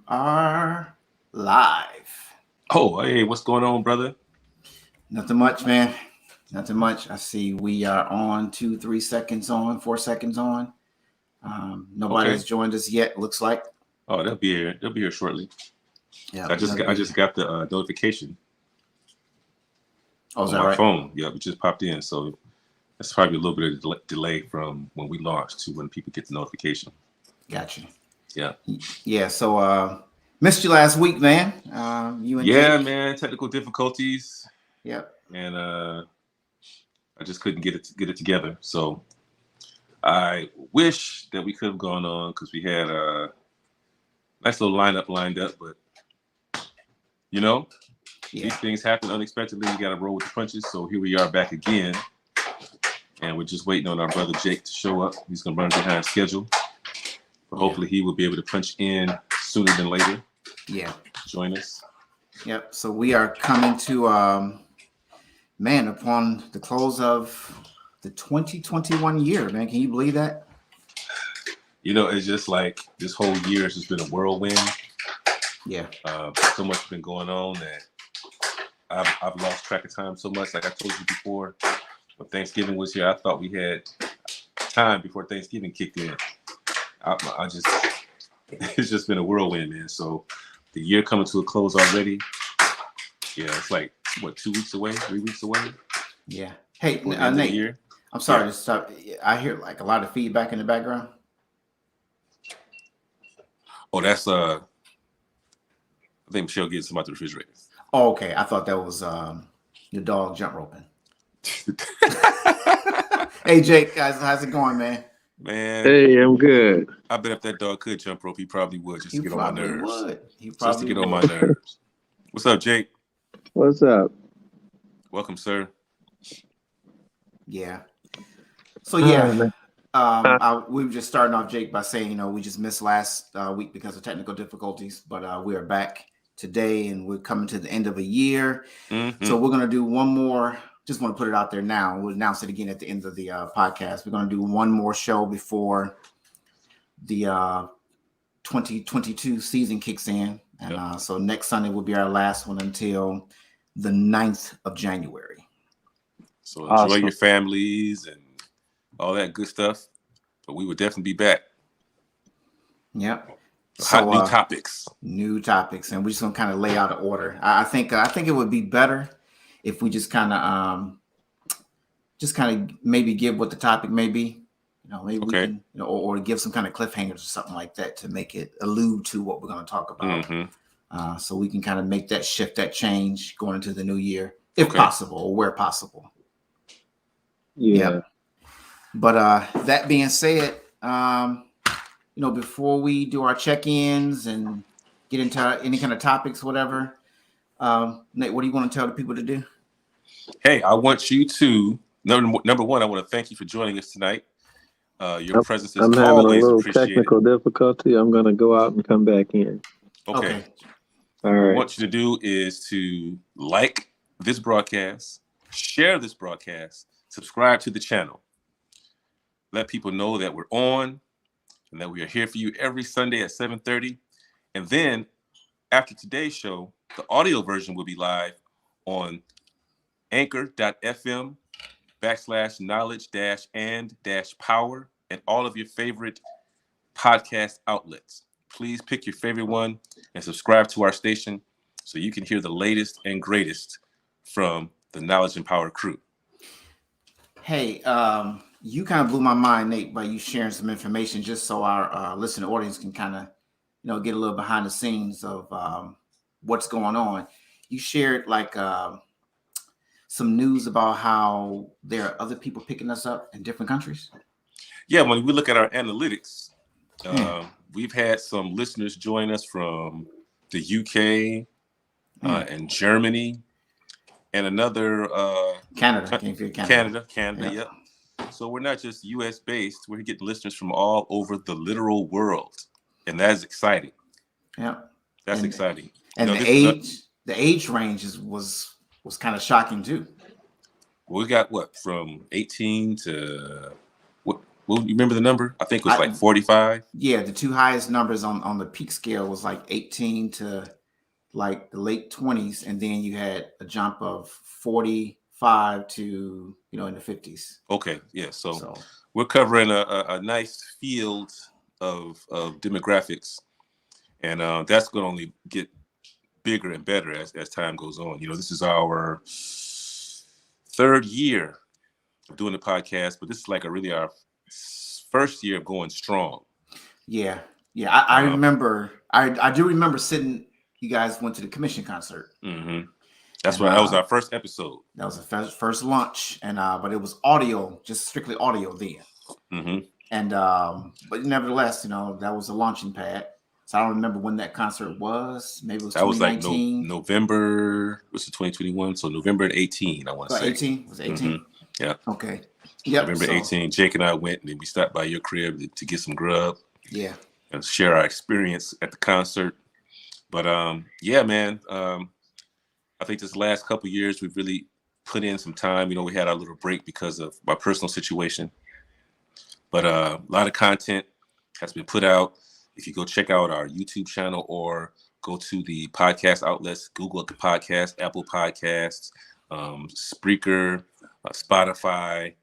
are live. Oh, hey, what's going on, brother? Nothing much, man. Nothing much. I see we are on 2, 3 seconds on, 4 seconds on. Nobody Okay. has joined us yet. Looks like. Oh, they'll be here. They'll be here shortly. Yeah, I just got the notification Oh, is on that my right? phone. Yeah, it just popped in. So that's probably a little bit of delay from when we launched to when people get the notification. Got you. Yeah. Yeah. So, missed you last week, man. You and Yeah, Jake. man. Technical difficulties, Yep. and I just couldn't get it together. So I wish that we could have gone on because we had a nice little lineup lined up, but you know. Yeah. These things happen unexpectedly. You got to roll with the punches. So here we are back again, and we're just waiting on our brother Jake to show up. He's gonna run behind schedule, but hopefully he will be able to punch in sooner than later. Yeah. Join us. Yep. So we are coming to man upon the close of the 2021 year. Man, can you believe that? It's just like this whole year has just been a whirlwind. Yeah. So much has been going on that I've lost track of time so much. Like I told you before, when Thanksgiving was here, I thought we had time before Thanksgiving kicked in. I just it's just been a whirlwind, man. So the year coming to a close already. Yeah, it's like what, 2 weeks away, 3 weeks away. Yeah. Hey, For the end of the Nate. year. I'm sorry Yeah. to stop. I hear like a lot of feedback in the background. Oh, that's I think Michelle getting some out the refrigerator. Oh, okay. I thought that was your dog jump roping. Hey, Jake, guys, how's it going, man? Man, Hey, I'm good. I bet if that dog could jump rope, he probably would just He to get on my probably nerves. would. He Just to probably get on my would. nerves. What's up, Jake? What's up? Welcome, sir. Yeah. So yeah, man. we were just starting off, Jake, by saying we just missed last week because of technical difficulties, but we are back today, and we're coming to the end of a year. Mm-hmm. So we're gonna do one more. Just want to put it out there now. We'll announce it again at the end of the podcast. We're gonna do one more show before the 2022 season kicks in, and so next Sunday will be our last one until the 9th of January. So enjoy Awesome. your families and all that good stuff. But we will definitely be back. Yep. Hot new topics. New topics, and we're just gonna kind of lay out an order. I think it would be better if we just kind of maybe give what the topic may be. Maybe we Okay. can, or give some kind of cliffhangers or something like that to make it allude to what we're going to talk about. Mm-hmm. So we can kind of make that shift, that change going into the new year, if Okay. possible, or where possible. Yeah. Yep. But that being said, before we do our check-ins and get into any kind of topics, whatever, Nate, what do you want to tell the people to do? Hey, I want you to number one. I want to thank you for joining us tonight. Your presence is I'm having a always little appreciated. technical difficulty. I'm going to go out and come back in. Okay. All What I right. want you to do is to like this broadcast, share this broadcast, subscribe to the channel. Let people know that we're on and that we are here for you every Sunday at 7:30. And then after today's show, the audio version will be live on anchor.fm/knowledge-and-power and all of your favorite podcast outlets. Please pick your favorite one and subscribe to our station so you can hear the latest and greatest from the Knowledge and Power crew. Hey, you kind of blew my mind, Nate, by you sharing some information just so our listening audience can kind of, get a little behind the scenes of what's going on. You shared like some news about how there are other people picking us up in different countries. Yeah, when we look at our analytics, we've had some listeners join us from the UK and Germany and another Canada. Canada, yep. So we're not just US based, we're getting listeners from all over the literal world. And that's exciting. Yeah. That's exciting. And the age range was kind of shocking too. We got what, from 18 to what? Well, you remember the number? I think it was like 45. Yeah, the two highest numbers on the peak scale was like 18 to like the late 20s, and then you had a jump of 45 to in the 50s. Okay, yeah. So we're covering a nice field of demographics, and that's going to only get bigger and better as time goes on. This is our third year of doing the podcast, but this is like our first year of going strong. Yeah. I remember. I do remember sitting. You guys went to the commission concert. Mm-hmm. That was our first episode. That was the first launch, and but it was audio, just strictly audio then. Mm-hmm. And but nevertheless, that was a launching pad. So I don't remember when that concert was. Maybe it was 2019. That was like November. What's it, 2021? So November 18, I want to say. 18? Was it 18? Mm-hmm. Yeah. Okay. Yep. November 18. Jake and I went, and then we stopped by your crib to get some grub. Yeah. And share our experience at the concert. But yeah, man. I think this last couple of years we've really put in some time. We had our little break because of my personal situation. But a lot of content has been put out. If you go check out our YouTube channel or go to the podcast outlets, Google Podcasts, Apple Podcasts, Spreaker, Spotify,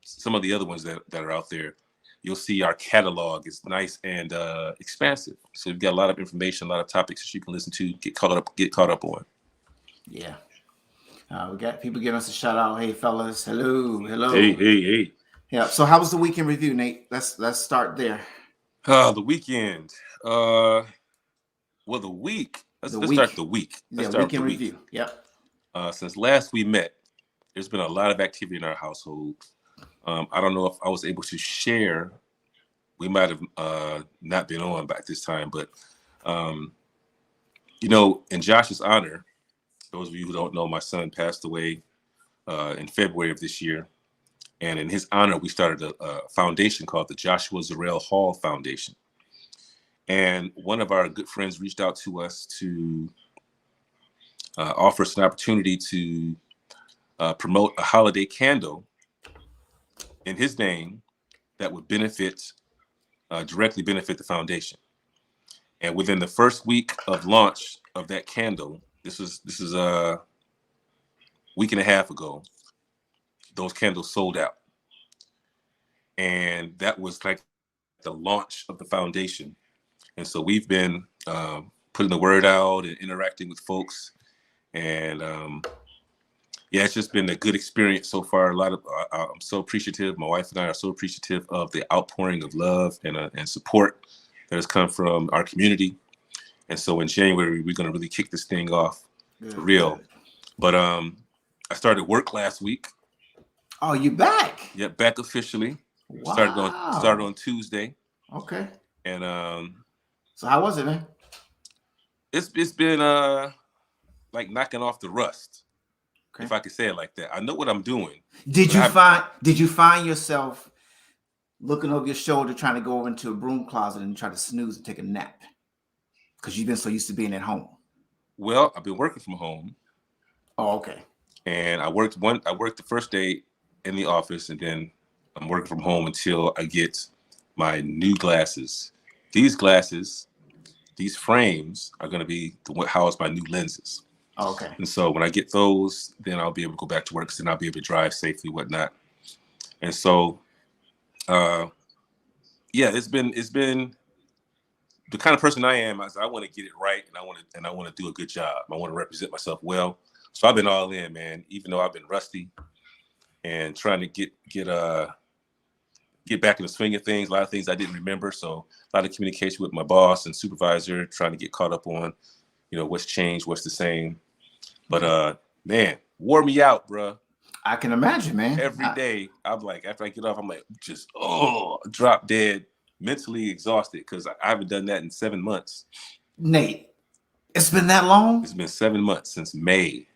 some of the other ones that are out there, you'll see our catalog is nice and expansive. So we've got a lot of information, a lot of topics that you can listen to, get caught up on. Yeah. We got people giving us a shout out. Hey, fellas. Hello. Hey. Yeah. So how was the weekend review, Nate? Let's start there. The weekend. The week. Let's start the week. Weekend review. Yep. Since last we met, there's been a lot of activity in our household. I don't know if I was able to share. We might have not been on by this time, but in Josh's honor, those of you who don't know, my son passed away in February of this year. And in his honor, we started a foundation called the Joshua Zarel Hall Foundation. And one of our good friends reached out to us to offer us an opportunity to promote a holiday candle in his name that would directly benefit the foundation. And within the first week of launch of that candle, this is a week and a half ago, those candles sold out. And that was like the launch of the foundation. And so we've been putting the word out and interacting with folks. And it's just been a good experience so far. I'm so appreciative. My wife and I are so appreciative of the outpouring of love and support that has come from our community. And so in January, we're going to really kick this thing off for real. But I started work last week. Oh, you back? Yeah, back officially. Wow. Started on Tuesday. Okay. And so how was it, man? It's been like knocking off the rust. Okay. If I could say it like that. I know what I'm doing. Did you find yourself looking over your shoulder trying to go over into a broom closet and try to snooze and take a nap? Because you've been so used to being at home. Well, I've been working from home. Oh, okay. And I worked the first day in the office, and then I'm working from home until I get my new glasses. These glasses, these frames are going to be what house my new lenses. Oh, okay. And so when I get those, then I'll be able to go back to work, because then I'll be able to drive safely, whatnot. And so, it's been the kind of person I am. I want to get it right, and I want to do a good job. I want to represent myself well. So I've been all in, man. Even though I've been rusty and trying to get back in the swing of things. A lot of things I didn't remember. So a lot of communication with my boss and supervisor, trying to get caught up on, what's changed, what's the same. But man, wore me out, bro. I can imagine, man. Every day, I'm like, after I get off, I'm like, just drop dead, mentally exhausted, because I haven't done that in 7 months. Nate, it's been that long? It's been 7 months since May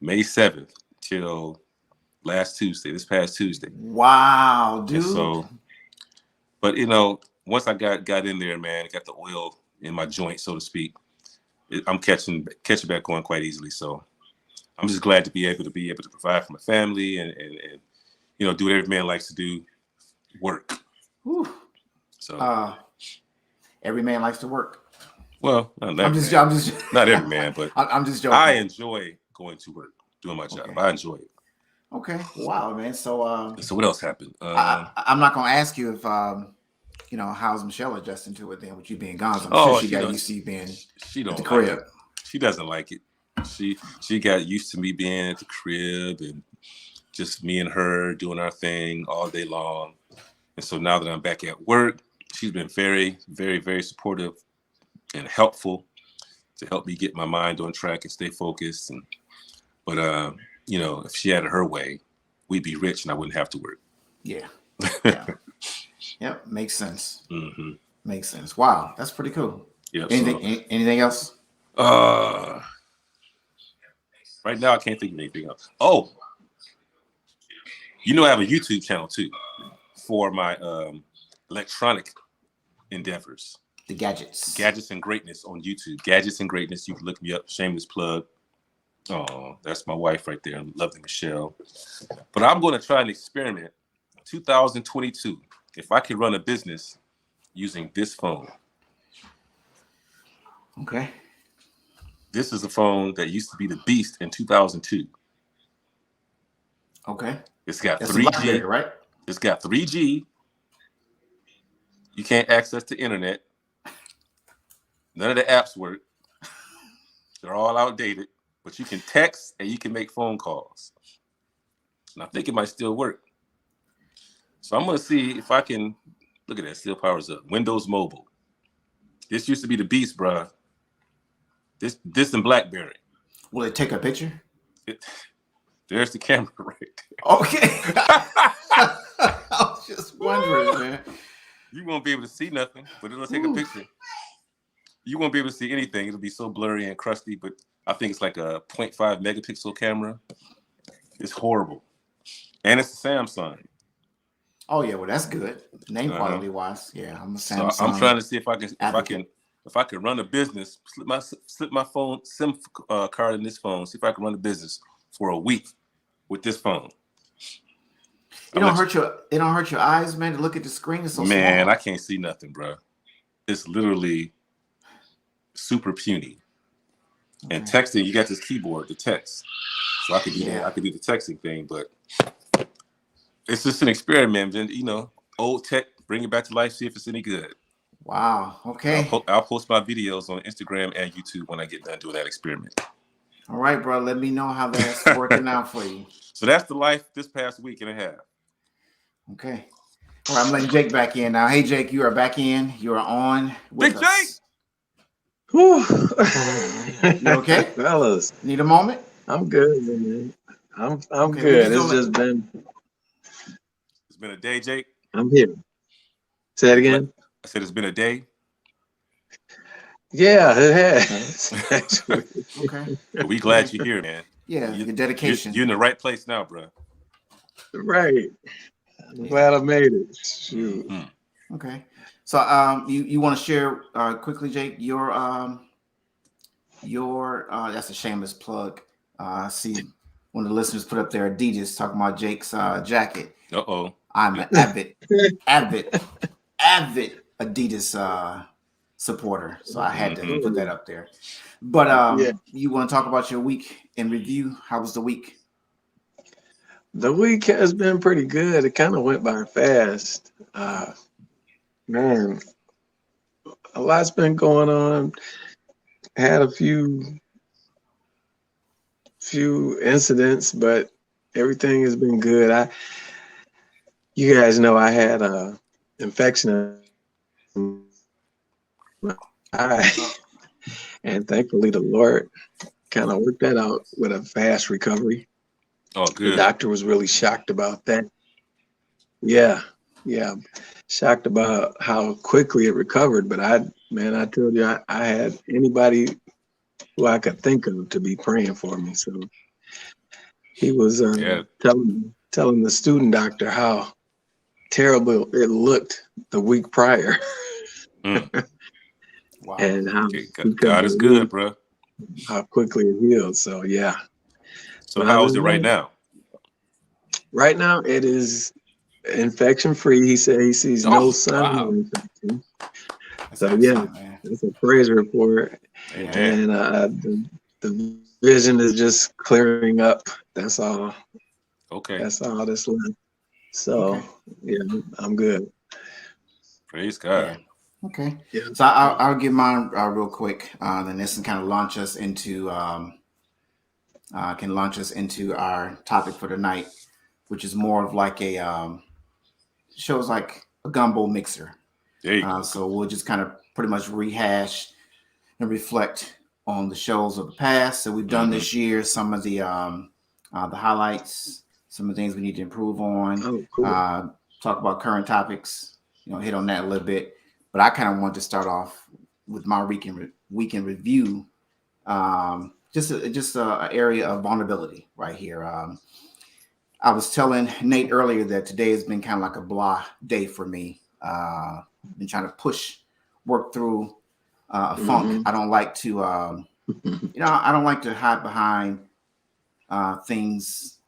7th till this past Tuesday. Wow, dude. And so, but once I got in there, man, got the oil in my joint, so to speak, I'm catching back on quite easily. So I'm just glad to be able to provide for my family and do what every man likes to do. work. Whew. So Every man likes to work. well, not I'm every just man. Not every man, but I'm just joking. I enjoy going to work, doing my job. Okay. I enjoy it. Okay. Wow, man. So So what else happened? I'm not gonna ask you if how's Michelle adjusting to it then with you being gone. So I'm sure she got used to you being she at don't the like crib. it. She doesn't like it. She got used to me being at the crib and just me and her doing our thing all day long. And so now that I'm back at work, she's been very, very, very supportive and helpful to help me get my mind on track and stay focused. But if she had it her way, we'd be rich and I wouldn't have to work. Yeah. Yeah. Yep. Makes sense. Mm-hmm. Makes sense. Wow, that's pretty cool. Yep. Anything else? Right now I can't think of anything else. Oh, I have a YouTube channel too for my electronic endeavors. The gadgets. Gadgets and Greatness on YouTube. Gadgets and Greatness. You can look me up. Shameless plug. Oh, that's my wife right there. Lovely Michelle. But I'm going to try an experiment. 2022. If I could run a business using this phone. Okay. This is a phone that used to be the beast in 2002. Okay. It's got That's 3G. right? It's got 3G. You can't access the internet. None of the apps work. They're all outdated. But you can text and you can make phone calls. And I think it might still work. So I'm going to see if I can. Look at that. Still powers up. Windows Mobile. This used to be the beast, bruh. This and BlackBerry. Will it take a picture? There's the camera right there. Okay. I was just wondering, man. You won't be able to see nothing, but it'll take a picture. You won't be able to see anything. It'll be so blurry and crusty, but I think it's like a 0.5 megapixel camera. It's horrible. And it's a Samsung. Oh yeah, well that's good. Name quality wise, yeah. I'm a Samsung. So I'm trying to see if I can run a business, slip my phone SIM card in this phone, see if I can run a business for a week with this phone. It don't hurt your eyes, man, to look at the screen. It's so small. Man, I can't see nothing, bro. It's literally super puny. Okay. And texting, you got this keyboard to text. So I could do that. I could do the texting thing, but it's just an experiment. And old tech, bring it back to life, see if it's any good. Wow. Okay. I'll post my videos on Instagram and YouTube when I get done doing that experiment. All right, bro. Let me know how that's working out for you. So that's the life this past week and a half. Okay. All right, I'm letting Jake back in now. Hey, Jake, you are back in. You are on with Big us. Jake! You okay? Fellas. Need a moment? I'm good, man. I'm Okay, good. It's been a day, Jake. I'm here. Say it again. I said it's been a day. Yeah, it has. Actually. Okay. But we glad you're here, man. Yeah, your dedication. You're in the right place now, bro. Right. I'm glad I made it. Shoot. Mm-hmm. Okay. So you want to share quickly, Jake, your that's a shameless plug. I see one of the listeners put up there Adidas talking about Jake's jacket. Uh-oh. I'm an avid Adidas supporter, so I had to put that up there. But you want to talk about your week in review? How was the week? The week has been pretty good. It kind of went by fast. Man, a lot's been going on. Had a few incidents, but everything has been good. You guys know I had a infection in my eye, and thankfully the Lord kind of worked that out with a fast recovery. Oh, good. The doctor was really shocked about that. Yeah. Shocked about how quickly it recovered. But I told you, I had anybody who I could think of to be praying for me. So he was telling the student doctor how terrible it looked the week prior. Wow. And how God is good, bro. How quickly it healed. So yeah. So how is it right now? Right now it is infection free. He said he sees no Oh, sign of wow. infection. That's So yeah, excellent, man. that's a praise report. Amen. And the vision is just clearing up. That's all. Okay. That's all that's left. So Okay. yeah, I'm good. Praise God. Yeah. Okay. Yeah. So I'll give mine real quick. Then this can kind of launch us into our topic for tonight, which is more of like a shows like a gumbo mixer. There you go. So we'll just kind of pretty much rehash and reflect on the shows of the past that we've done this year, some of the highlights, some of the things we need to improve on, Oh, cool. talk about current topics, hit on that a little bit. But I kind of want to start off with my weekend review, just a area of vulnerability right here. I was telling Nate earlier that today has been kind of like a blah day for me. Been trying to work through a funk. I don't like to, I don't like to hide behind things,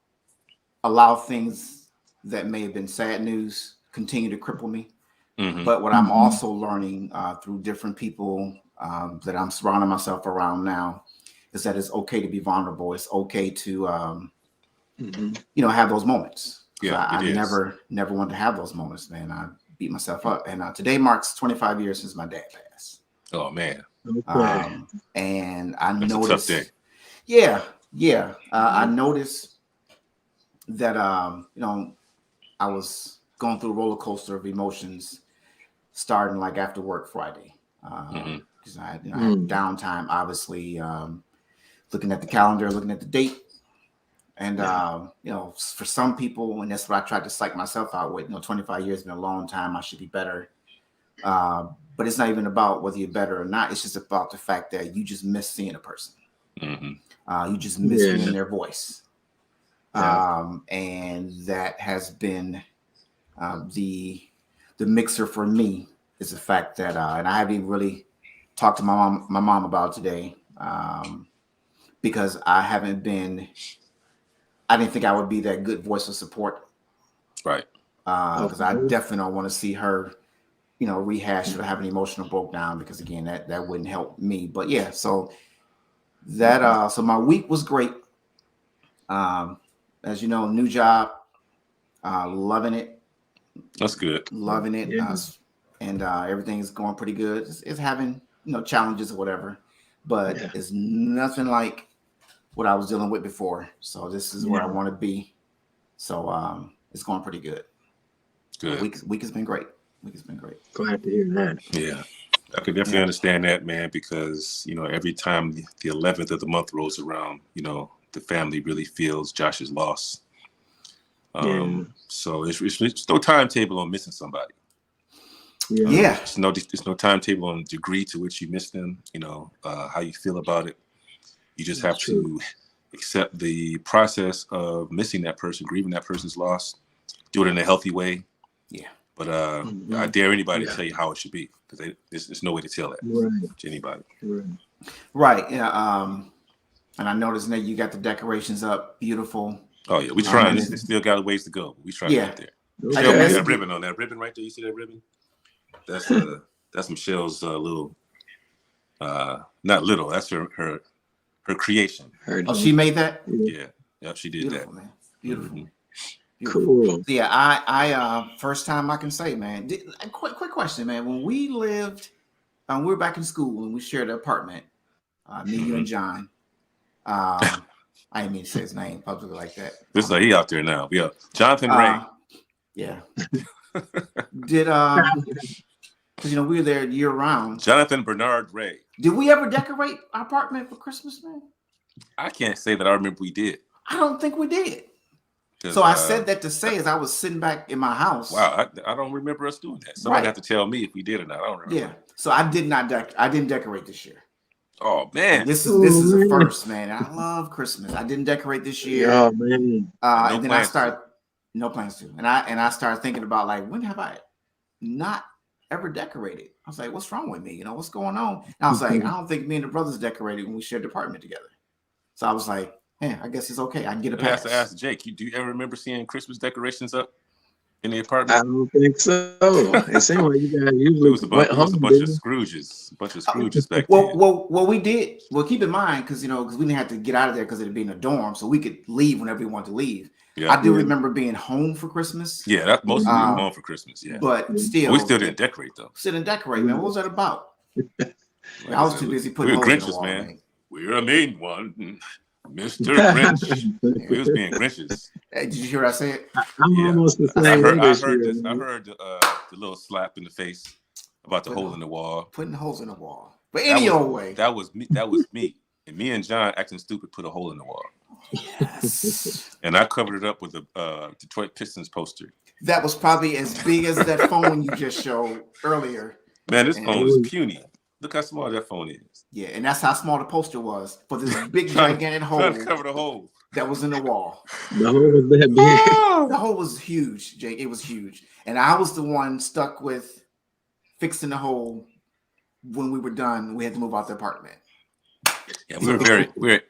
allow things that may have been sad news continue to cripple me. But what I'm also learning through different people that I'm surrounding myself around now is that it's okay to be vulnerable. It's okay to, have those moments. Yeah, I it is. never wanted to have those moments, man. I beat myself up. And today marks 25 years since my dad passed. Oh man. Okay. And I That's noticed, a tough day. yeah. I noticed that, I was going through a roller coaster of emotions starting like after work Friday. Because I had downtime, obviously, looking at the calendar, looking at the date. And, for some people, and that's what I tried to psych myself out with, 25 years has been a long time. I should be better. But it's not even about whether you're better or not. It's just about the fact that you just miss seeing a person. You just miss hearing their voice. And that has been the mixer for me is the fact that, and I haven't even really talked to my mom about it today because I didn't think I would be that good voice of support. Right. Because I definitely don't want to see her, rehash or have an emotional breakdown because again, that wouldn't help me. But yeah, so that so my week was great. As you know, new job, loving it. That's good. Loving it. And everything is going pretty good. It's having, challenges or whatever, but it's nothing like what I was dealing with before. So this is where I want to be. So it's going pretty good. Good. Week has been great. Glad to hear that. Yeah. I could definitely understand that, man, because, every time the 11th of the month rolls around, the family really feels Josh's loss. So it's no timetable on missing somebody. It's no timetable on the degree to which you miss them, how you feel about it. You just have to accept the process of missing that person, grieving that person's loss, do it in a healthy way. Yeah. But I dare anybody to tell you how it should be because there's no way to tell that to anybody. Right. Yeah. And I noticed that you got the decorations up, beautiful. Oh yeah, we trying. It's still got a ways to go. We trying to get there. Michelle, we got a ribbon on that ribbon right there. You see that ribbon? That's Michelle's little. Not little. That's her creation. She made that? Yeah. Yep. She did Beautiful, that. Man. Beautiful. Cool. Yeah. I first time I can say, man. Quick question, man. When we we were back in school and we shared an apartment, me, you, and John. I didn't mean to say his name publicly like that. This is he out there now. Yeah, Jonathan Ray. Yeah. Did because we were there year round. Jonathan Bernard Ray. Did we ever decorate our apartment for Christmas, man? I can't say that I remember we did. I don't think we did. So I said that to say as I was sitting back in my house. Wow, I don't remember us doing that. Somebody have to tell me if we did or not. I don't remember. Yeah. So I did not. I didn't decorate this year. Oh man, this is a first, man. I love Christmas. I didn't decorate this year. Oh man. And then I started no plans to. And I started thinking about like when have I not ever decorated? I was like, what's wrong with me? What's going on? And I was like, I don't think me and the brothers decorated when we shared the apartment together. So I was like, I guess it's okay. I can get a pass. I have to ask Jake. Do you ever remember seeing Christmas decorations up in the I apartment? don't think so. It seemed like you guys It usually was went it was a home, bunch of didn't Scrooges, Oh, back then. well, we did. Well, keep in mind, because because we didn't have to get out of there because it'd be in a dorm, so we could leave whenever we wanted to leave. Yeah, I do you? remember being home for Christmas, yeah. That most of we were Mhm. um, home for Christmas. Yeah, but Yeah. but we still, still didn't decorate though. sit and decorate, man. What was that about? Like I I was said, too busy we putting were holes in the Grinches, wall, man. man. We're a mean one, Mr. Grinch. Yeah. We was being Grinches. Hey, did you hear what I said? I'm Yeah, almost the I same heard. way I this heard year, this. I man. heard the little slap in the face about the hole in the wall. Putting holes in the wall, but That any was old way. that was me. That was me. And me and John acting stupid put a hole in the wall. Yes. And I covered it up with a Detroit Pistons poster. That was probably as big as that phone you just showed earlier. Man, this And phone is puny. Look how small that phone is. yeah, and that's how small the poster was for this big trying gigantic to hole cover the hole. that was in the wall. The hole was that big. The hole was huge, Jake. It was huge. And I was the one stuck with fixing the hole when we were done. We had to move out the apartment. Yeah, we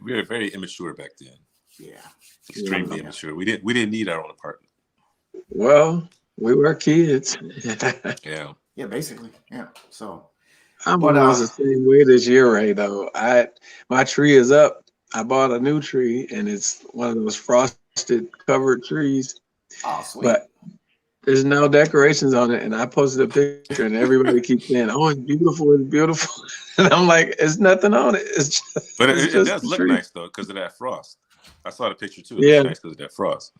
were very immature back then. Yeah. Extremely Yeah. immature. We didn't need our own apartment. Well, we were kids. Yeah. Yeah, basically. Yeah. So I'm But, almost the same way this year, Ray, though. My tree is up. I bought a new tree, and it's one of those frosted covered trees, oh sweet. but there's no decorations on it. And I posted a picture, and everybody keeps saying, "Oh, it's beautiful, it's beautiful," and I'm like, "It's nothing on it. But It's it just does a look tree." nice though, because of that frost. I saw the picture too. It Yeah, looks nice because of that frost.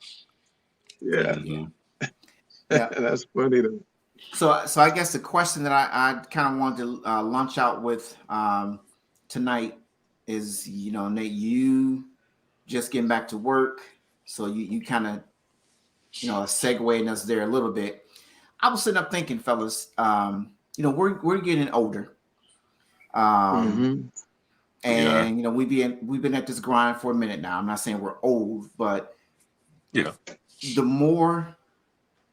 yeah, Mhm. Yeah. that's funny though. So I guess the question that I kind of wanted to launch out with tonight is, Nate, you just getting back to work, so you kind of segueing us there a little bit. I was sitting up thinking, fellas, we're getting older, Hmm. Yeah. and we've been at this grind for a minute now. I'm not saying we're old, but Yeah. the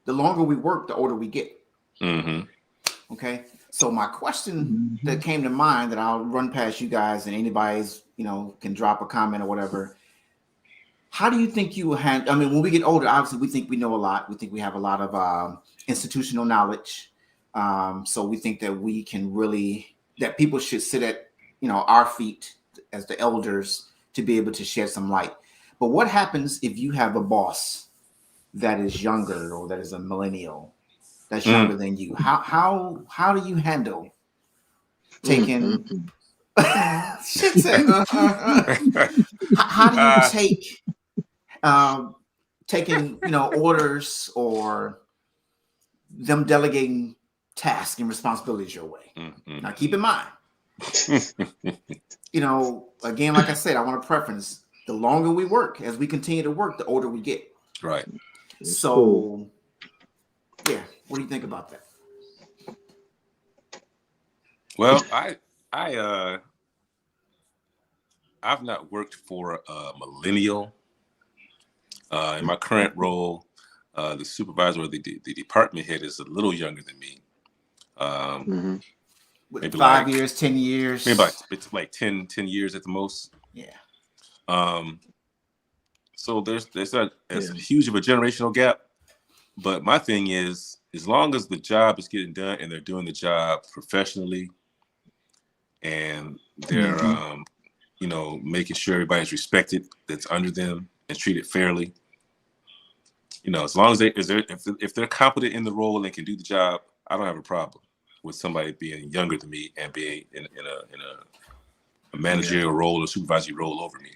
longer we work, the older we get. hmm Okay. So my question Hmm. that came to mind that I'll run past you guys and anybody's, can drop a comment or whatever. How do you think you will handle? I mean, when we get older, obviously we think we know a lot. We think we have a lot of institutional knowledge. So we think that we can that people should sit at, our feet as the elders to be able to shed some light. But what happens if you have a boss that is younger or that is a millennial that's younger than you? How do you handle taking shit said, how do you take taking orders or them delegating tasks and responsibilities your way? Now keep in mind, again, like I said, I want to preference the longer we work, as we continue to work, the older we get. Right. So yeah, what do you think about that? Well, I've not worked for a millennial. In my current role, the supervisor or the department head is a little younger than me. Hmm. With Maybe 5 like years, 10 years? maybe it's like 10 years at the most. Yeah. So there's not as huge of a generational gap. But my thing is, as long as the job is getting done and they're doing the job professionally, and they're making sure everybody's respected that's under them and treated fairly. As long as if they're competent in the role and can do the job, I don't have a problem with somebody being younger than me and being in a managerial role or supervisory role over me.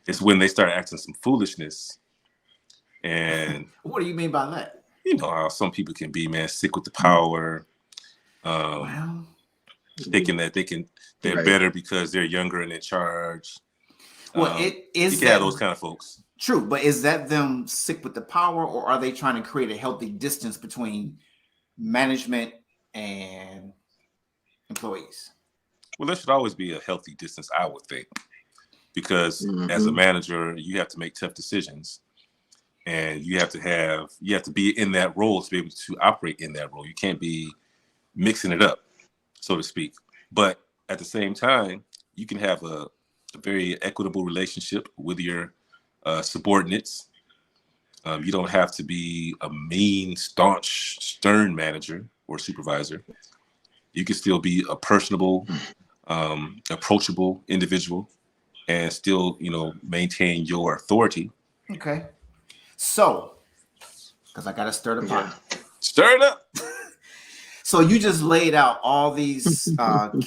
It's when they start acting some foolishness. And what do you mean by that? You know how some people can be, man, sick with the power, thinking that they're better because they're younger and in charge. Well, you can have those kind of folks. True, but is that them sick with the power, or are they trying to create a healthy distance between management and employees? Well, there should always be a healthy distance, I would think, because as a manager, you have to make tough decisions, and you have to be in that role to be able to operate in that role. You can't be mixing it up, so to speak. But at the same time, you can have a very equitable relationship with your subordinates. You don't have to be a mean, staunch, stern manager or supervisor. You can still be a personable, approachable individual and still, maintain your authority. Okay. So, because I got to stir the pot. Stir it up. So you just laid out all these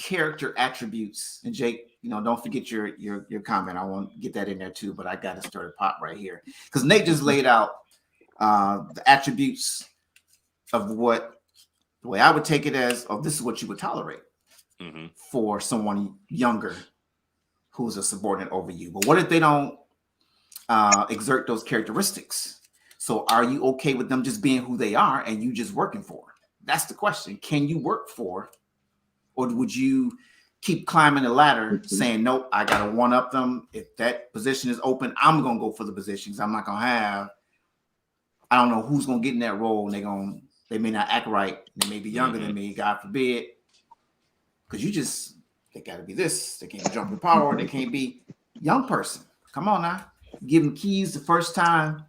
character attributes, and Jake, don't forget your comment. I won't get that in there too, but I got to stir the pot right here because Nate just laid out the attributes of what the way I would take it as, oh, this is what you would tolerate for someone younger who's a subordinate over you. But what if they don't exert those characteristics? So are you okay with them just being who they are and you just working for? That's the question. Can you work for, or would you keep climbing the ladder saying, nope, I got to one up them. If that position is open, I'm going to go for the positions. I'm not going to have, I don't know who's going to get in that role. And they may not act right. They may be younger than me, God forbid. Because they got to be this. They can't jump the power. They can't be young person. Come on now. Give them keys the first time.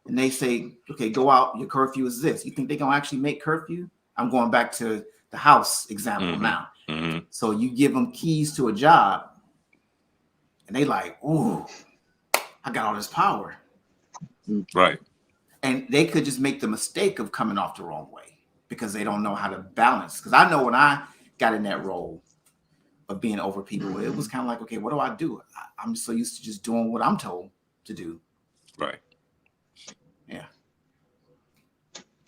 And they say, okay, go out. Your curfew is this. You think they're going to actually make curfew? I'm going back to the house example now. So you give them keys to a job and they like, ooh, I got all this power. Right. And they could just make the mistake of coming off the wrong way because they don't know how to balance. Because I know when I got in that role of being over people, it was kind of like, okay, what do I do? I'm so used to just doing what I'm told to do. Right. Yeah.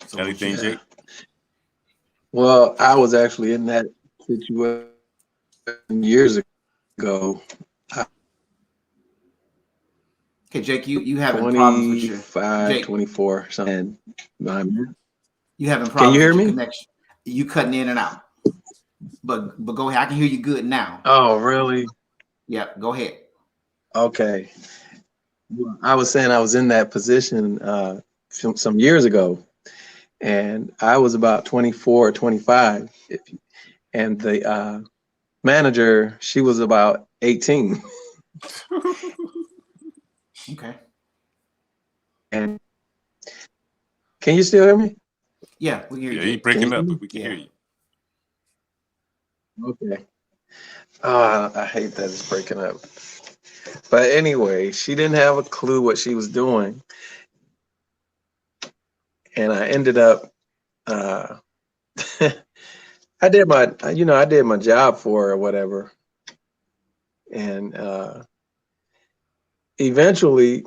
So anything, Jake? Well, I was actually in that situation years ago. Okay, Jake, you having problems with your 25, 24, something. You having problems Can you hear with your me? connection. You cutting in and out. But go ahead. I can hear you good now. Oh, really? Yep, go ahead. Okay. Well, I was saying I was in that position some years ago, and I was about 24 or 25, and the manager, she was about 18. Okay. And can you still hear me? Yeah, we hear you. Yeah, you're breaking up, but we can hear you. Okay. I hate that it's breaking up. But anyway, she didn't have a clue what she was doing. And I ended up, I did my job for her or whatever. And eventually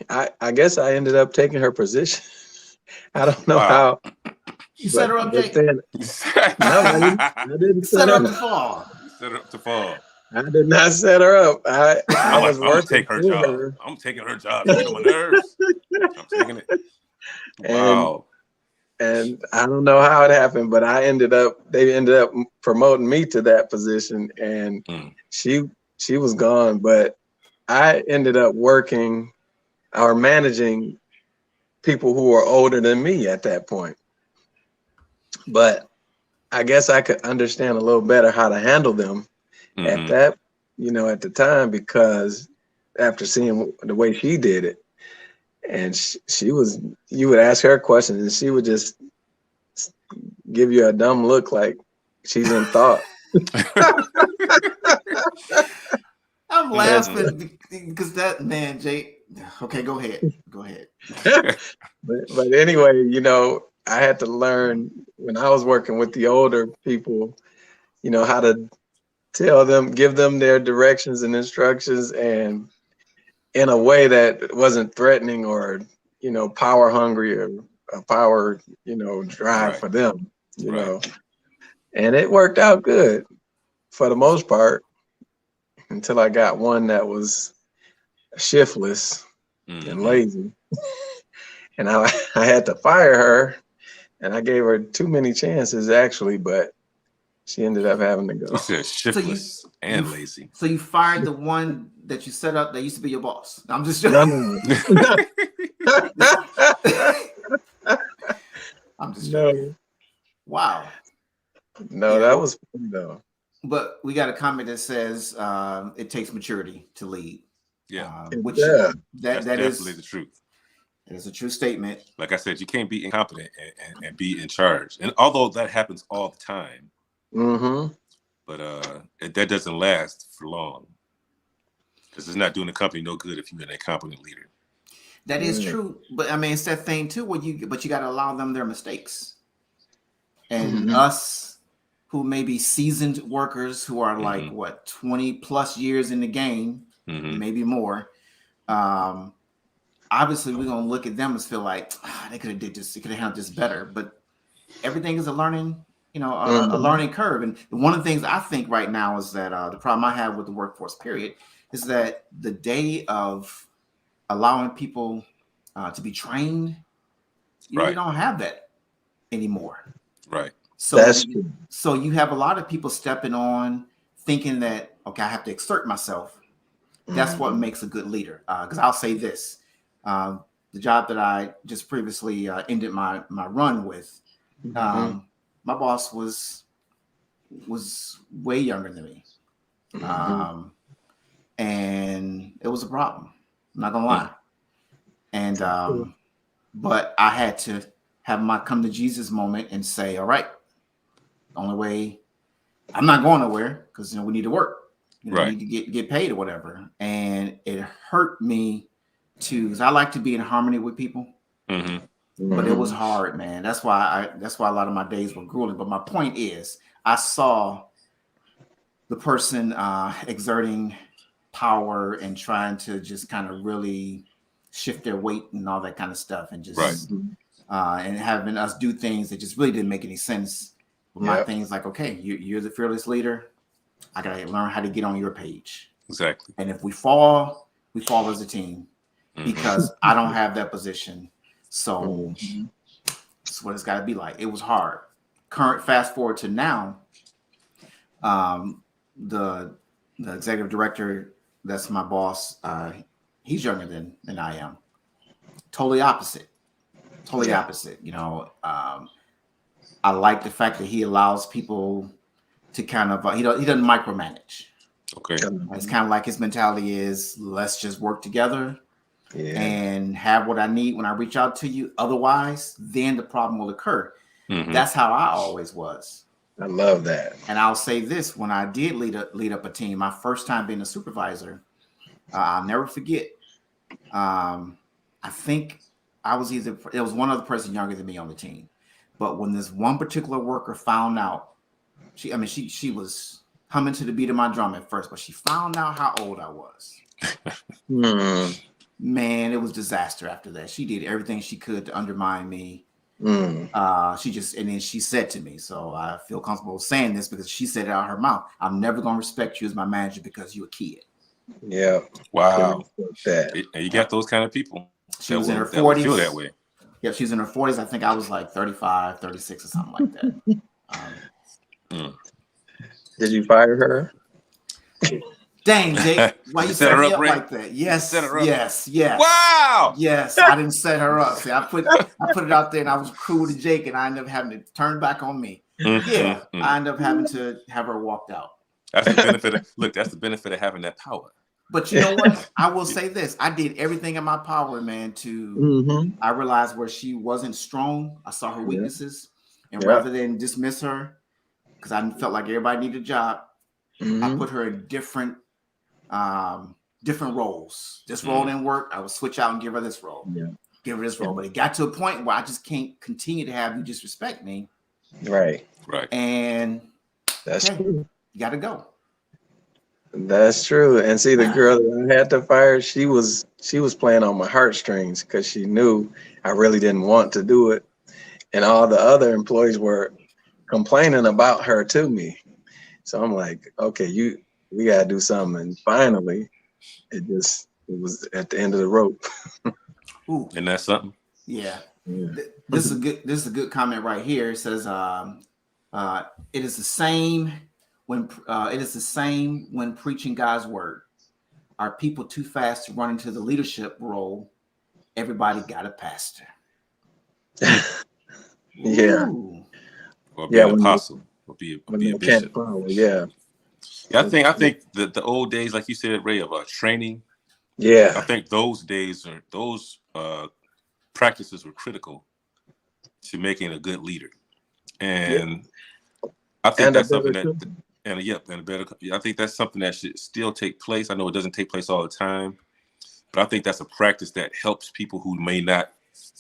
I guess I ended up taking her position. I don't know how. You set her up, Jake? Then, no, I didn't set her up to fall. Set her up to fall. I did not set her up. I was I'm gonna working take her job. I'm taking her job. You get on my nerves. I'm taking it. Wow. And I don't know how it happened, but they ended up promoting me to that position, and she was gone. But I ended up working or managing people who were older than me at that point. But I guess I could understand a little better how to handle them at that, at the time, because after seeing the way she did it, and you would ask her questions and she would just give you a dumb look like she's in thought. I'm laughing because that man, Jake. Okay, go ahead. But anyway, I had to learn when I was working with the older people, how to give them their directions and instructions, and in a way that wasn't threatening or, power hungry or a power, drive for them, know. And it worked out good for the most part until I got one that was shiftless and lazy. And I had to fire her, and I gave her too many chances actually, but she ended up having to go. You said shiftless and lazy. So you fired the one that you set up that used to be your boss. I'm just joking. I'm just joking. Wow. No, that was funny though. But we got a comment that says it takes maturity to lead. Yeah. Which that's that definitely is the truth. It is a true statement. Like I said, you can't be incompetent and be in charge. And although that happens all the time, but that doesn't last for long. Because it's not doing the company no good if you're an incompetent leader. That is true, but I mean, it's that thing too. Where you got to allow them their mistakes, and us who may be seasoned workers who are like 20 plus years in the game, maybe more. Obviously, we're gonna look at them and feel like they could have did this, they could have handled this better. But everything is a learning, a learning curve. And one of the things I think right now is that the problem I have with the workforce period is that the day of allowing people to be trained, you really don't have that anymore. Right. So so you have a lot of people stepping on thinking that, okay, I have to exert myself. That's what makes a good leader. Because I'll say this, the job that I just previously ended my run with, my boss was way younger than me. And it was a problem. I'm not gonna lie. And but I had to have my come to Jesus moment and say, all right, the only way, I'm not going nowhere because we need to work. We need to get paid or whatever. And it hurt me because I like to be in harmony with people. But it was hard, man. That's why a lot of my days were grueling. But my point is, I saw the person exerting power and trying to just kind of really shift their weight and all that kind of stuff, and just and having us do things that just really didn't make any sense. But my thing is like, okay, you're the fearless leader. I gotta learn how to get on your page. Exactly. And if we fall as a team because I don't have that position. So that's what it's got to be like. It was hard. Fast forward to now, the executive director, that's my boss. He's younger than I am. Totally opposite. Totally opposite. I like the fact that he allows people to kind of he doesn't micromanage. Okay. It's kind of like his mentality is, let's just work together and have what I need when I reach out to you. Otherwise, then the problem will occur. That's how I always was. I love that. And I'll say this: when I did lead up a team, my first time being a supervisor, I'll never forget. I think it was one other person younger than me on the team, but when this one particular worker found out, she was humming to the beat of my drum at first, but she found out how old I was. Man, it was disaster after that. She did everything she could to undermine me. And then she said to me, so I feel comfortable saying this because she said it out of her mouth, I'm never going to respect you as my manager because you're a kid. Yeah. Wow. And you got those kind of people. She was in her 40s. Feel that way. Yeah, she was in her 40s. I think I was like 35, 36 or something like that. Did you fire her? Dang, Jake, why you set her up like that? Yes, yes. Wow. Yes, I didn't set her up. See, I put it out there, and I was cool to Jake, and I ended up having to turn back on me. I ended up having to have her walked out. That's the benefit. That's the benefit of having that power. But you know what? I will say this: I did everything in my power, man. I realized where she wasn't strong. I saw her weaknesses, and rather than dismiss her, because I felt like everybody needed a job, I put her in different roles. This role didn't work. I would switch out and give her this role. Give her this role. But it got to a point where I just can't continue to have you disrespect me. Right. And that's true. You got to go. That's true. And see, the girl that I had to fire, she was playing on my heartstrings because she knew I really didn't want to do it, and all the other employees were complaining about her to me. So I'm like, okay, we gotta do something. And finally, it was at the end of the rope. Ooh. And that's something. Yeah. This is a good comment right here. It says it is the same when preaching God's word. Are people too fast to run into the leadership role? Everybody got a pastor. Or be an apostle. Or be a bishop. Yeah. I think the old days, like you said, Ray, of training. Yeah. I think those days practices were critical to making a good leader. And I think And a that's something better that, and a better, I think that's something that should still take place. I know it doesn't take place all the time, but I think that's a practice that helps people who may not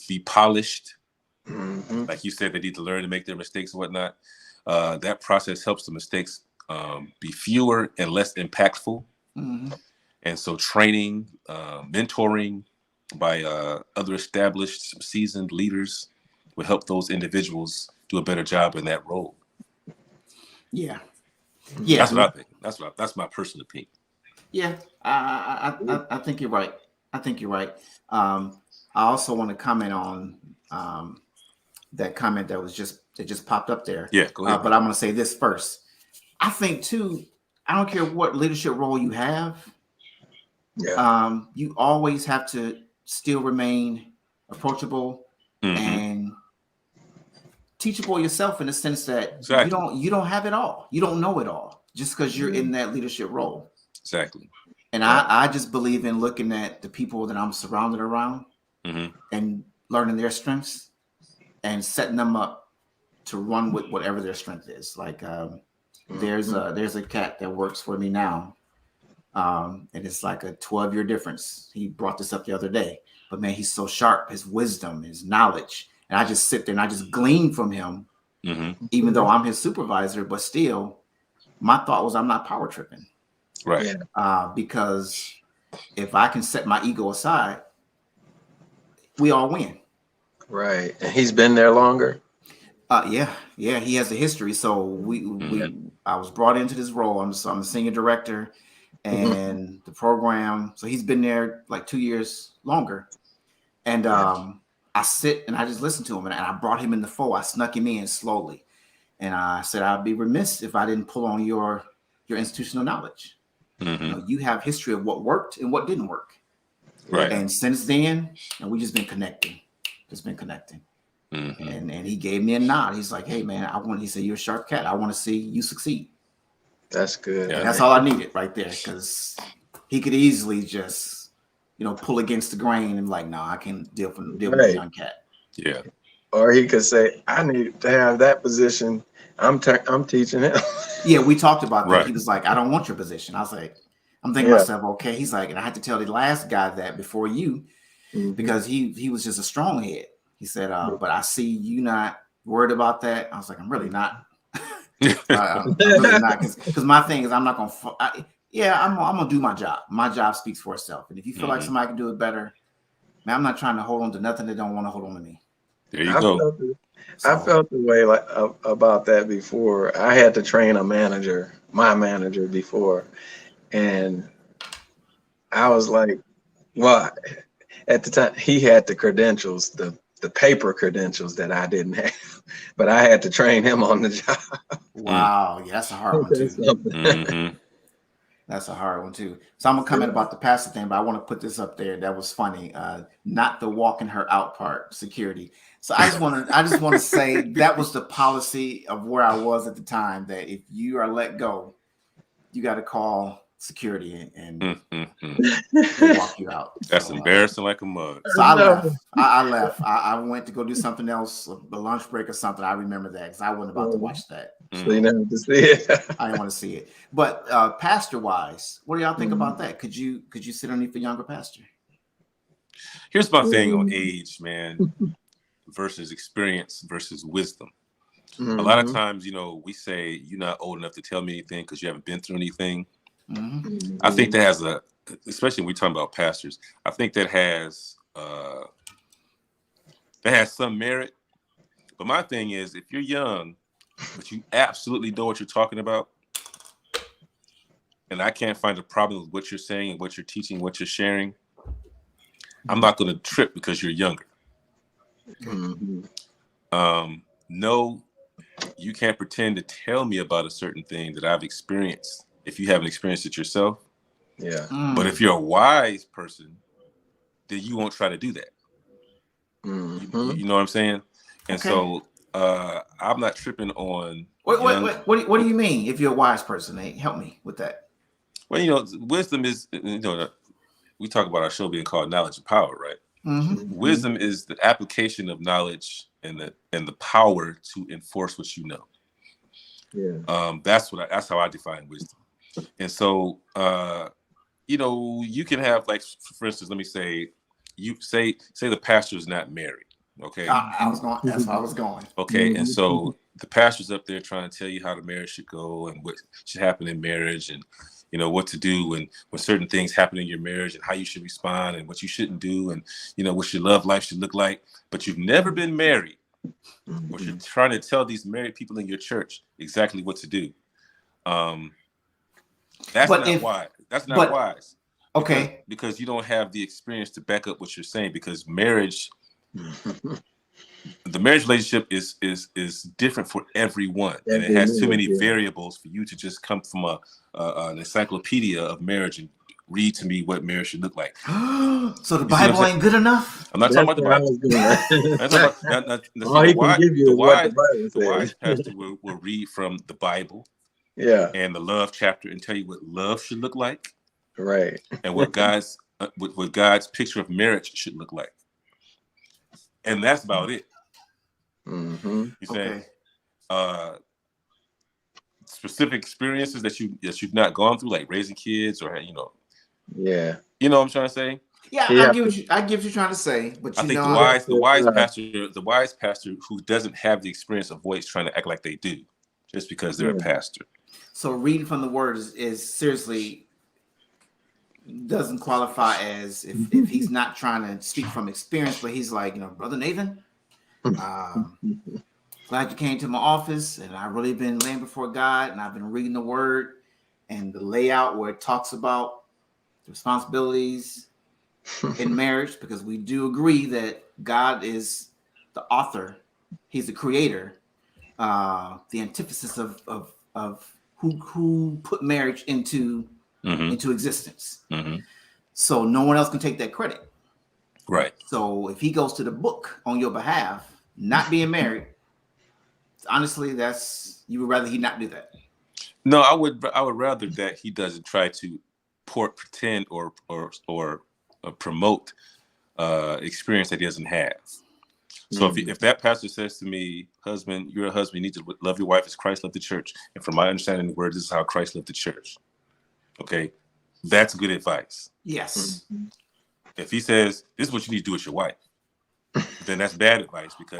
be polished. Like you said, they need to learn to make their mistakes and whatnot. That process helps the mistakes be fewer and less impactful. And so training, mentoring by other established, seasoned leaders will help those individuals do a better job in that role. Yeah. That's what I think. That's my personal opinion. Yeah, I think you're right. I think you're right. I also want to comment on that comment that just popped up there. Yeah, go ahead. But I'm going to say this first. I think too. I don't care what leadership role you have. You always have to still remain approachable and teachable yourself, in the sense that you don't have it all. You don't know it all just because you're in that leadership role. Exactly. And I just believe in looking at the people that I'm surrounded around and learning their strengths and setting them up to run with whatever their strength is. Like there's a cat that works for me now. And it's like a 12-year difference. He brought this up the other day, but man, he's so sharp, his wisdom, his knowledge. And I just sit there and I just glean from him, even though I'm his supervisor, but still my thought was I'm not power tripping. Right. Because if I can set my ego aside, we all win. Right. And he's been there longer. Yeah, he has a history. So I was brought into this role. I'm a senior director, and the program. So he's been there like 2 years longer. And I sit and I just listen to him, and I brought him in the fold. I snuck him in slowly, and I said I'd be remiss if I didn't pull on your institutional knowledge. You have history of what worked and what didn't work. Right. And since then, and we just been connecting. And he gave me a nod. He's like, hey man, he said, you're a sharp cat. I want to see you succeed. That's good. And that's all I needed right there, because he could easily just, pull against the grain and like, no, I can't deal with a young cat. Yeah. Or he could say, I need to have that position. I'm teaching him. Yeah, we talked about that. Right. He was like, I don't want your position. I was like, I'm thinking to myself, okay. He's like, and I had to tell the last guy that before you, because he was just a strong head. He said, but I see you not worried about that. I was like, I'm really not. I'm really not, because my thing is, I'm not going to. I'm going to do my job. My job speaks for itself. And if you feel like somebody can do it better, man, I'm not trying to hold on to nothing that don't want to hold on to me. There you go. I felt the way about that before. I had to train my manager before. And I was like, well, at the time he had the credentials, the paper credentials that I didn't have, but I had to train him on the job. Wow. Yeah, that's a hard one too. That's a hard one too. So I'm gonna comment about the pastor thing, but I want to put this up there. That was funny. Not the walking her out part, security. So I just want to say that was the policy of where I was at the time, that if you are let go, you got to call security and walk you out. That's embarrassing like a mug. So I left. I left. I went to go do something else, a lunch break or something. I remember that because I wasn't about to watch that. So you didn't have to see it. I didn't want to see it. But pastor wise, what do y'all think about that? Could you sit underneath a younger pastor? Here's my thing on age, man, versus experience versus wisdom. A lot of times, we say you're not old enough to tell me anything because you haven't been through anything. I think that has especially when we're talking about pastors, I think that has some merit. But my thing is, if you're young, but you absolutely know what you're talking about, and I can't find a problem with what you're saying and what you're teaching, what you're sharing, I'm not going to trip because you're younger. No, you can't pretend to tell me about a certain thing that I've experienced if you haven't experienced it yourself. Yeah. But if you're a wise person, then you won't try to do that. You know what I'm saying? And so I'm not tripping on. What do you mean? If you're a wise person, help me with that. Well, wisdom is, we talk about our show being called Knowledge and Power, right? Wisdom is the application of knowledge and the power to enforce what you know. Yeah. That's how I define wisdom. And so, you can have, like, for instance, let me say, you say the pastor is not married. Okay. That's where I was going. Okay. And so the pastor's up there trying to tell you how the marriage should go and what should happen in marriage, and what to do when certain things happen in your marriage, and how you should respond, and what you shouldn't do, and what your love life should look like. But you've never been married, or you're trying to tell these married people in your church exactly what to do. That's not wise. That's not wise. Okay. Because you don't have the experience to back up what you're saying. Because marriage, the marriage relationship is different for everyone, and it has too many variables for you to just come from an encyclopedia of marriage and read to me what marriage should look like. So the Bible ain't good enough? I'm not talking about the Bible. The wise pastor will read from the Bible, and the love chapter, and tell you what love should look like, right? And what God's picture of marriage should look like, and that's about it. You say specific experiences that you've not gone through, like raising kids, or yeah, you know what I'm trying to say. Yeah, I get what you're trying to say, but I think the wise pastor who doesn't have the experience avoids trying to act like they do, just because they're a pastor. So reading from the word is seriously doesn't qualify as if he's not trying to speak from experience, but he's like, Brother Nathan, glad you came to my office, and I've really been laying before God, and I've been reading the word and the layout where it talks about the responsibilities in marriage, because we do agree that God is the author, he's the creator, the antithesis of who put marriage into existence. So no one else can take that credit. Right. So if he goes to the book on your behalf, not being married, honestly, you would rather he not do that. No, I would rather that he doesn't try to pretend or promote experience that he doesn't have. So if that pastor says to me, husband, you're a husband, you need to love your wife as Christ loved the church, and from my understanding of the word, this is how Christ loved the church. Okay, that's good advice. Yes. If he says this is what you need to do with your wife, then that's bad advice, because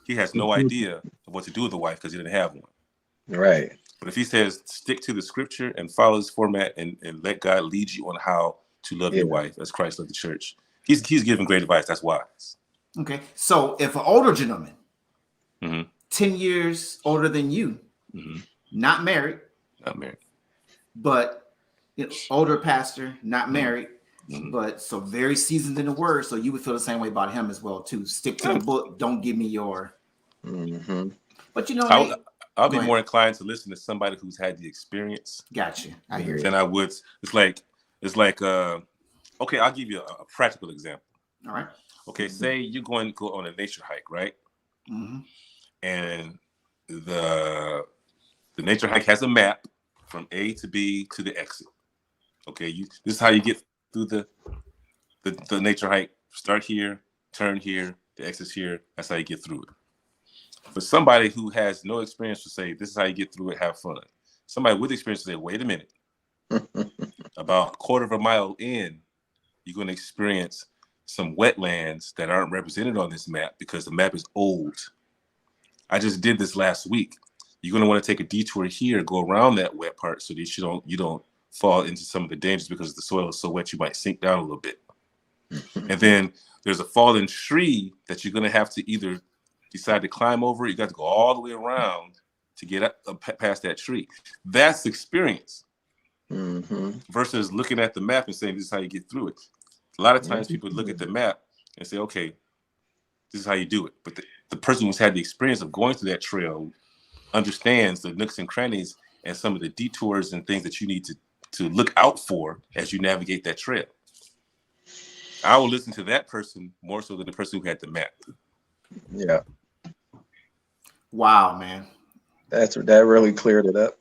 he has no idea of what to do with the wife because he didn't have one. Right. But if he says stick to the scripture and follow his format and let God lead you on how to love your wife as Christ loved the church, he's giving great advice. That's wise. Okay. So if an older gentleman, 10 years older than you, not married, but older pastor, not married, but so very seasoned in the word, so you would feel the same way about him as well too. Stick to the book. Don't give me your. But I'll be more inclined to listen to somebody who's had the experience. Gotcha. I hear you. Than I would. It's like okay, I'll give you a practical example. All right. Okay, say you're going to go on a nature hike, right? And the nature hike has a map from A to B to the exit. Okay, this is how you get through the nature hike. Start here, turn here, the exit's here. That's how you get through it. For somebody who has no experience to say, this is how you get through it, have fun. Somebody with experience to say, wait a minute. About a quarter of a mile in, you're going to experience some wetlands that aren't represented on this map because the map is old. I just did this last week. You're going to want to take a detour here, go around that wet part so that you don't fall into some of the dangers, because the soil is so wet you might sink down a little bit. And then there's a fallen tree that you're going to have to either decide to climb over. You got to go all the way around to get up past that tree. That's experience. Versus looking at the map and saying, this is how you get through it. A lot of times people look at the map and say, okay, this is how you do it. But the person who's had the experience of going through that trail understands the nooks and crannies and some of the detours and things that you need to look out for as you navigate that trail. I will listen to that person more so than the person who had the map. Yeah. Wow, man. That really cleared it up.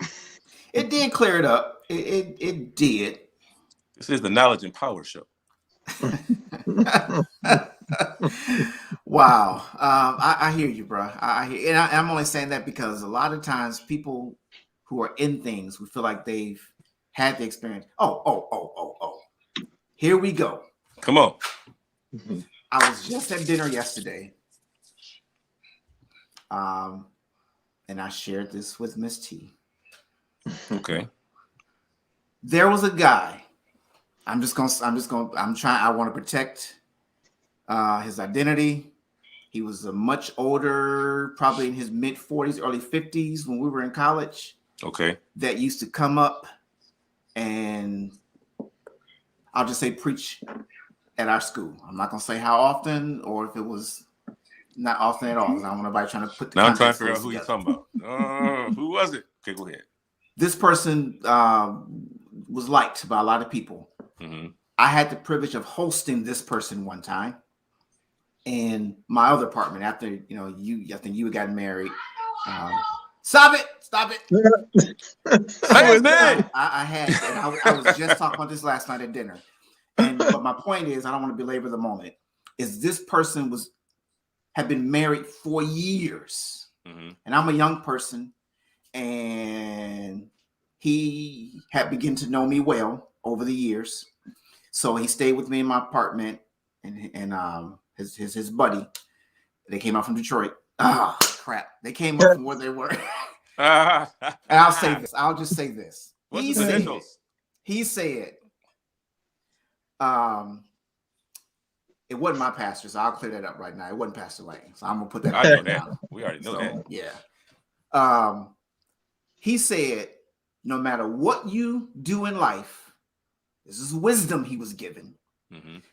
It did clear it up. It did. This is the Knowledge and Power Show. Wow. I hear you, bro. I hear, and I'm only saying that because a lot of times people who are in things, we feel like they've had the experience. Oh. Here we go. Come on. I was just at dinner yesterday. And I shared this with Miss T. Okay. There was a guy. I want to protect his identity. He was a much older, probably in his mid 40s, early 50s when we were in college. Okay. That used to come up and I'll just say preach at our school. I'm not going to say how often or if it was not often at all. I don't want nobody trying to put the Now I'm trying to context figure out who you're talking about. Who was it? Okay, go ahead. This person was liked by a lot of people. Mm-hmm. I had the privilege of hosting this person one time in my other apartment after, I think you had gotten married. Stop it. Say his name. I had, and I was just talking about this last night at dinner. But my point is, I don't want to belabor the moment, is this person had been married for years. Mm-hmm. And I'm a young person, and he had begun to know me well over the years. So he stayed with me in my apartment, and his buddy, they came out from Detroit. Ah, crap. They came up from where they were. And I'll say this. I'll just say this. He said, it wasn't my pastor, so I'll clear that up right now. It wasn't Pastor Lane, so I'm gonna put that. I know that. We already know that. Yeah. He said, no matter what you do in life, this is wisdom he was given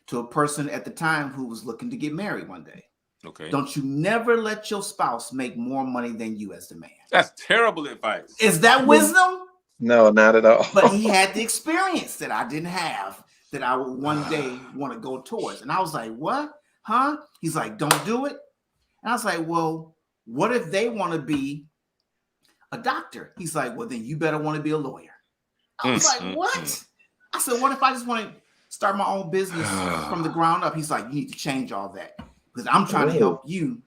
to a person at the time who was looking to get married one day. Okay. Don't you never let your spouse make more money than you as the man. That's terrible advice. Is that wisdom? No, not at all. But he had the experience that I didn't have, that I would one day want to go towards. And I was like, what? Huh? He's like, don't do it. And I was like, well, what if they want to be a doctor? He's like, well, then you better want to be a lawyer. I was like, what? I said, what if I just want to start my own business from the ground up? He's like, you need to change all that because I'm trying to help you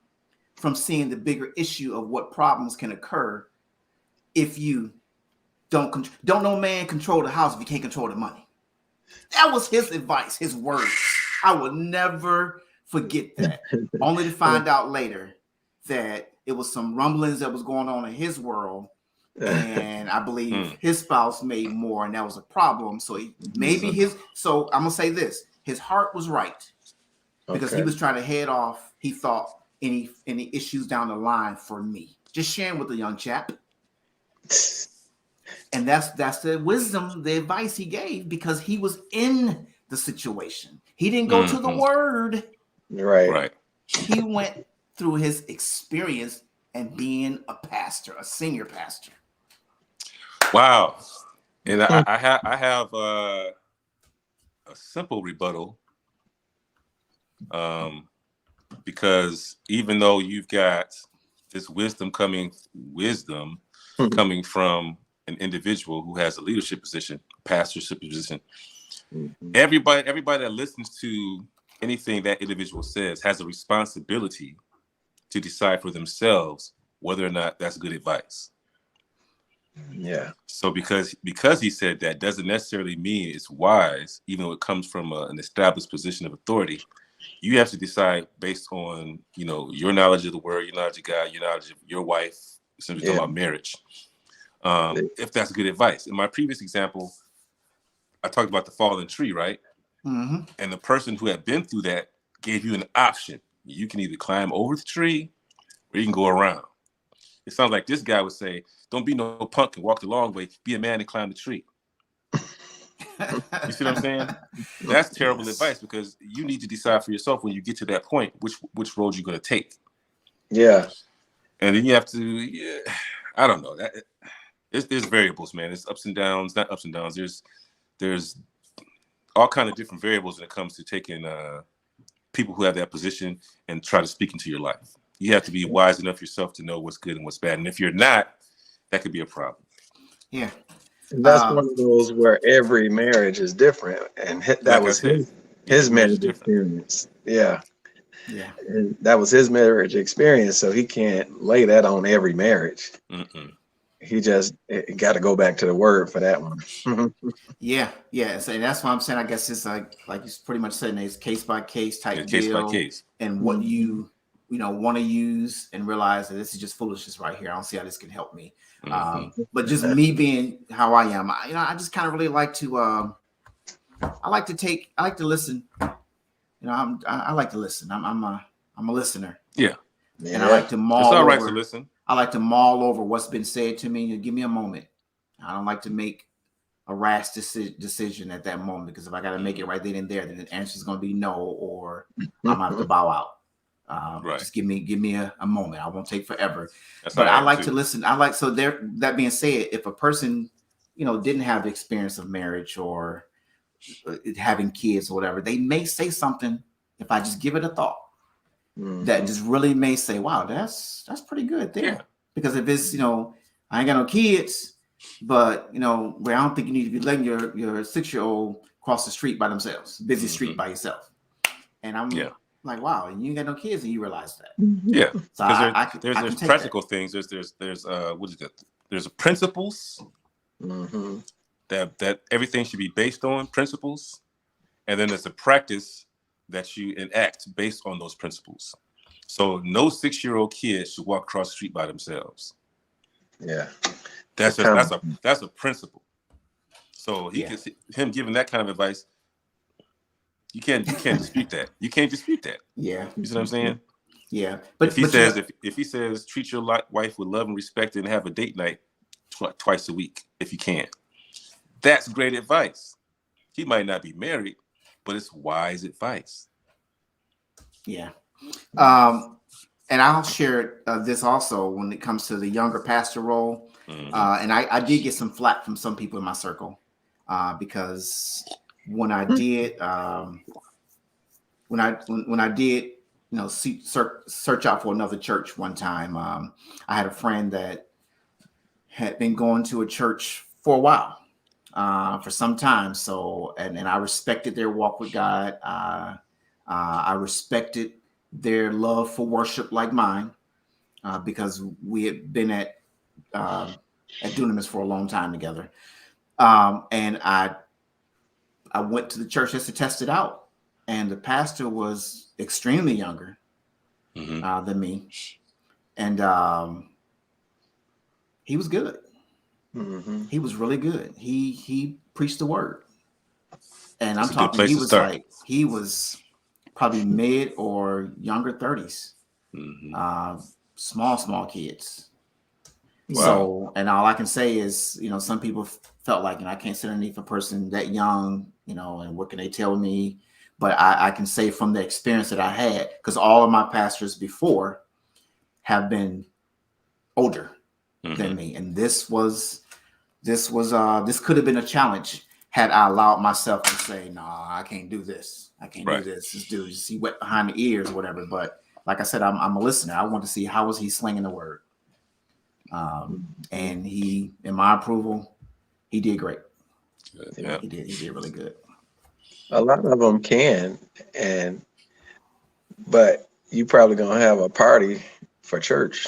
from seeing the bigger issue of what problems can occur if you don't no man control the house if you can't control the money. That was his advice, his words. I will never forget that. Only to find out later that it was some rumblings that was going on in his world. And I believe his spouse made more, and that was a problem. So so I'm gonna say this: his heart was right because he was trying to head off. He thought any issues down the line for me. Just sharing with the young chap, and that's the wisdom, the advice he gave because he was in the situation. He didn't go to the word. Right. He went through his experience and being a pastor, a senior pastor. Wow. And I have a simple rebuttal. Because even though you've got this wisdom coming from an individual who has a leadership position, pastorship position, everybody that listens to anything that individual says has a responsibility to decide for themselves whether or not that's good advice. Yeah. So because he said that doesn't necessarily mean it's wise, even though it comes from an established position of authority. You have to decide based on, your knowledge of the word, your knowledge of God, your knowledge of your wife, since we're talking about marriage, if that's good advice. In my previous example, I talked about the fallen tree, right? Mm-hmm. And the person who had been through that gave you an option. You can either climb over the tree or you can go around. It sounds like this guy would say, don't be no punk and walk the long way. Be a man and climb the tree. You see what I'm saying? That's terrible advice because you need to decide for yourself when you get to that point, which road you're going to take. Yeah. And then you have to, I don't know. There's variables, man. There's ups and downs, not ups and downs. There's all kind of different variables when it comes to taking people who have that position and try to speak into your life. You have to be wise enough yourself to know what's good and what's bad. And if you're not, that could be a problem. Yeah. And that's one of those where every marriage is different. And that like was his marriage is marriage different. experience. Yeah. Yeah. And that was his marriage experience. So he can't lay that on every marriage. Mm-mm. He just got to go back to the word for that one. Yeah. Yeah. So that's why I'm saying I guess it's like you pretty much said, it's case by case Yeah, type case by deal, case. and what you know want to use and realize that this is just foolishness right here. I don't see how this can help me. Mm-hmm. But just me being how I am, I just kind of really like to I like to listen. I like to listen. I'm a listener, Yeah, and I Yeah. like to it's mull all right to over. listen. I like to mull over what's been said to me. Give me a moment. I don't like to make a rash decision at that moment, because if I got to make it right then and there, then the answer is going to be no, or I'm gonna have to bow out. Right. Just give me a moment. I won't take forever. That's But how I I am like too. to listen. I like so there. That being said, if a person didn't have the experience of marriage or having kids or whatever, they may say something. If I just give it a thought, that just really may say, "Wow, that's pretty good there." Yeah. Because if it's I ain't got no kids, but where I don't think you need to be letting your 6-year-old cross the street by themselves, busy street by yourself. And I'm like, wow, and you ain't got no kids, and you realize that. Yeah, So because I can there's take practical things. There's what is that? There's principles that everything should be based on, principles, and then there's a practice that you enact based on those principles. So no 6-year-old kid should walk across the street by themselves. Yeah. That's a principle. So him giving that kind of advice, you can't dispute that. You can't dispute that. Yeah. You see what I'm saying? Yeah. If he says treat your wife with love and respect and have a date night twice a week if you can, that's great advice. He might not be married, but it's wise advice. Yeah. And I'll share this also when it comes to the younger pastor role. And I did get some flack from some people in my circle because when I did when I did search out for another church one time, I had a friend that had been going to a church for a while, for some time. So and I respected their walk with God. I respected their love for worship like mine, because we had been at Dunamis for a long time together. And I went to the church just to test it out. And the pastor was extremely younger than me. And he was good. He was really good. He preached the word. And I'm talking, he was probably mid or younger 30s. Small kids. Wow. So, and all I can say is, some people felt like, I can't sit underneath a person that young, and what can they tell me? But I can say from the experience that I had, because all of my pastors before have been older than me. And this could have been a challenge had I allowed myself to say, no, I can't do this. I can't do this. This dude, just he wet behind the ears or whatever. But like I said, I'm a listener. I want to see how was he slinging the word. And he, in my approval, he did great. Yeah. He did really good. A lot of them can, but you probably gonna have a party for church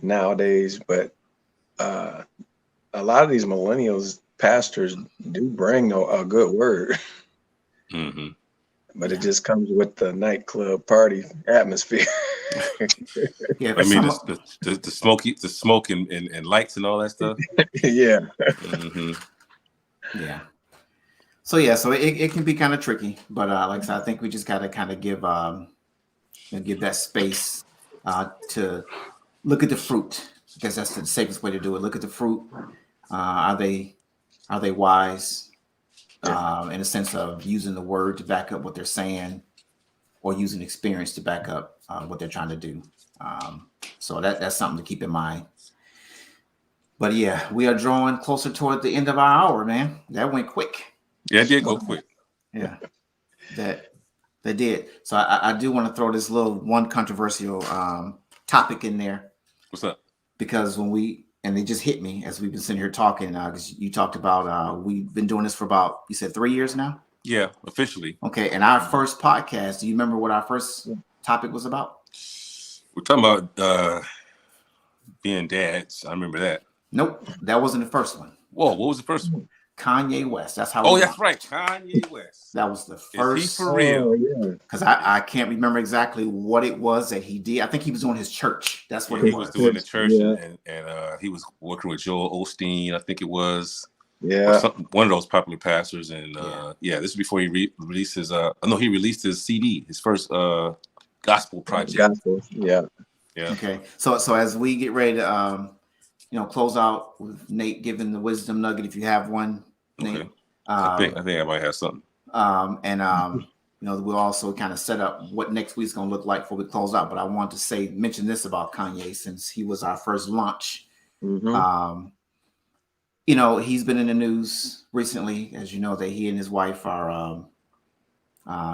nowadays. But a lot of these millennials pastors do bring a good word, but it just comes with the nightclub party atmosphere. Yeah, I mean, the smoke and lights and all that stuff. Yeah. Yeah. So it can be kind of tricky, but like I said, I think we just got to kind of give that space to look at the fruit, because that's the safest way to do it. Look at the fruit. Are they wise in a sense of using the word to back up what they're saying, or using experience to back up what they're trying to do? So that's something to keep in mind. But yeah, we are drawing closer toward the end of our hour, man. That went quick. Yeah, it did go quick. Yeah, that did. So I do want to throw this little one controversial topic in there. What's up? Because and it just hit me as we've been sitting here talking, because you talked about we've been doing this for about, you said 3 years now? Yeah, officially. Okay, and our first podcast, do you remember what our first topic was about? We're talking about being dads. I remember that. Nope, that wasn't the first one. Whoa, what was the first one? Kanye West. That's how. Oh, that's right, Kanye West. That was the Is he first. for real? Yeah. Because I can't remember exactly what it was that he did. I think he was doing his church. That's what Yeah, it he was. was doing the church, Yeah. and he was working with Joel Osteen, I think it was, or Yeah. one of those popular pastors. And this is before he released his. He released his CD, his first gospel project. Gospel. Yeah. Yeah. Okay. So as we get ready to close out with Nate giving the wisdom nugget, if you have one, Nate. Okay. I think I might have something. We'll also kind of set up what next week's going to look like before we close out. But I want to mention this about Kanye, since he was our first launch. Mm-hmm. He's been in the news recently, as you know, that he and his wife are,